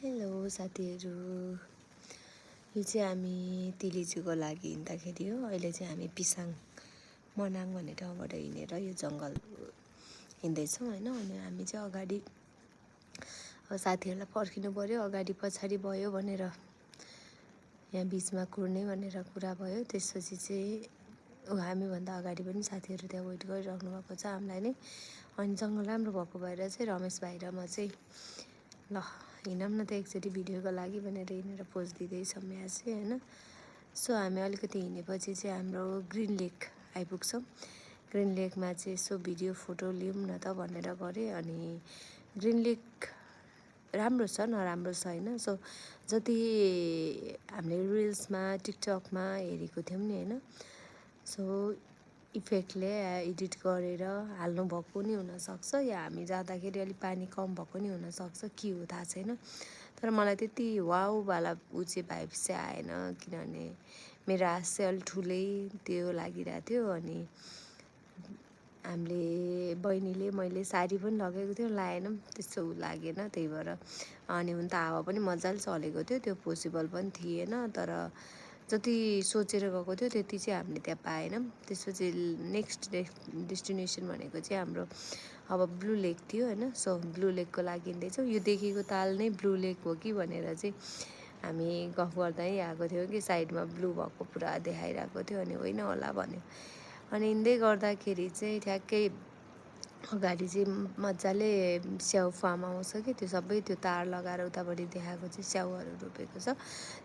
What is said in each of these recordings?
Hello साथीहरू, यो चाहिँ हामी तिलिचुको लागि हिँड्दाखेरि हो। अहिले चाहिँ हामी पिसाङ मनाङ भन्ने ठाउँबाट हिँडेर यो जङ्गल हिँड्दैछौँ होइन। अनि हामी चाहिँ अगाडि अब साथीहरूलाई पर्खिनु पऱ्यो, अगाडि पछाडि भयो भनेर यहाँ बिचमा कुर्ने भनेर कुरा भयो। त्यसपछि चाहिँ हामीभन्दा अगाडि पनि साथीहरू त्यहाँ वेट गरिराख्नु भएको छ हामीलाई नै। अनि जङ्गल राम्रो भएको भएर चाहिँ रमेश भाइ र म चाहिँ ल हिँडौँ न त एकचोटि भिडियोको लागि भनेर हिँडेर पोज दिँदैछौँ यहाँ चाहिँ होइन। सो हामी अलिकति हिँडेपछि चाहिँ हाम्रो ग्रिन लेक आइपुग्छौँ। ग्रिन लेकमा चाहिँ यसो भिडियो फोटो लिउँ न त भनेर गरेँ। अनि ग्रिन लेक राम्रो छ, नराम्रो छैन। सो जति हामीले रिल्समा टिकटकमा हेरेको थियौँ नि होइन, सो इफेक्टले एडिट गरेर हाल्नुभएको पनि हुनसक्छ, या हामी जाँदाखेरि अलिक पानी कम भएको नि हुनसक्छ, के हो थाहा छैन। तर मलाई त्यति वाउवाला चाहिँ भाइब्स चाहिँ आएन, किनभने मेरो आश चाहिँ अलिक ठुलै त्यो लागिरहेको थियो। अनि हामीले बहिनीले मैले साडी पनि लगेको थियो, लाएनौँ, त्यस्तो लागेन, त्यही भएर। अनि हुन त हावा पनि मजाले चलेको थियो, त्यो पोसिबल पनि थिएन। तर जति सोचेर गएको थियो त्यति चाहिँ हामीले त्यहाँ पाएनौँ। त्यसपछि नेक्स्ट डेस्टिनेसन भनेको चाहिँ हाम्रो अब ब्लू लेक थियो होइन। सो ब्लू लेकको लागि हिँड्दैछौँ। यो देखेको ताल नै ब्लू लेक हो कि भनेर चाहिँ हामी गफ गर्दै आएको थियौँ कि साइडमा ब्लू भएको पुरा देखाइरहेको थियो। अनि होइन होला भन्यो। अनि हिँड्दै गर्दाखेरि चाहिँ ठ्याक्कै अगाडि चाहिँ मजाले स्याउ फार्म आउँछ कि, त्यो सबै त्यो तार लगाएर उतापट्टि देखाएको चाहिँ स्याउहरू रोपेको छ।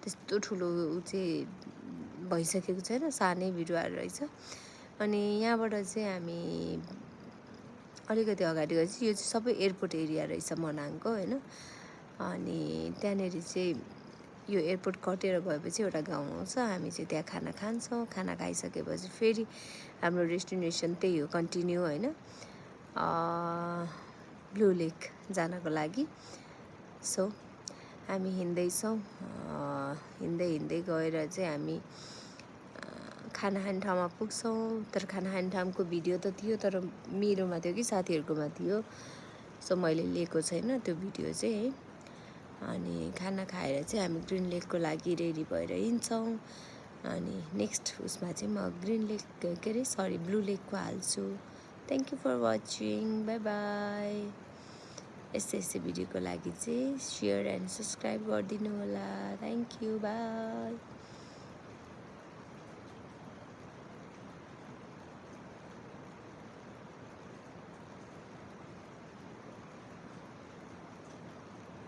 त्यस्तो ठुलो चाहिँ भइसकेको छैन, सानै बिरुवाहरू रहेछ। अनि यहाँबाट चाहिँ हामी अलिकति अगाडि गएपछि यो चाहिँ सबै एयरपोर्ट एरिया रहेछ मनाङको होइन। अनि त्यहाँनिर चाहिँ यो एयरपोर्ट कटेर गएपछि एउटा गाउँ आउँछ। हामी चाहिँ त्यहाँ खाना खान्छौँ। खाना खाइसकेपछि फेरि हाम्रो डेस्टिनेसन त्यही हो, कन्टिन्यू होइन, ब्लू लेक जानको लागि। सो हामी हिँड्दैछौँ। हिँड्दै हिँड्दै गएर चाहिँ हामी खाना खाने ठाउँमा पुग्छौँ। तर खाना खाने ठाउँको भिडियो त थियो, तर मेरोमा थियो कि साथीहरूकोमा थियो, सो मैले लिएको छैन त्यो भिडियो चाहिँ है। अनि खाना खाएर चाहिँ हामी ग्रिन लेकको लागि रेडी भएर हिँड्छौँ। अनि नेक्स्ट उसमा चाहिँ म ग्रिन लेक के अरे सरी ब्लू लेकको हाल्छु। Thank you for watching, bye bye. यस्तै भिडियोको लागि चाहिँ सेयर एन्ड सब्सक्राइब गरिदिनु होला। Thank you, by.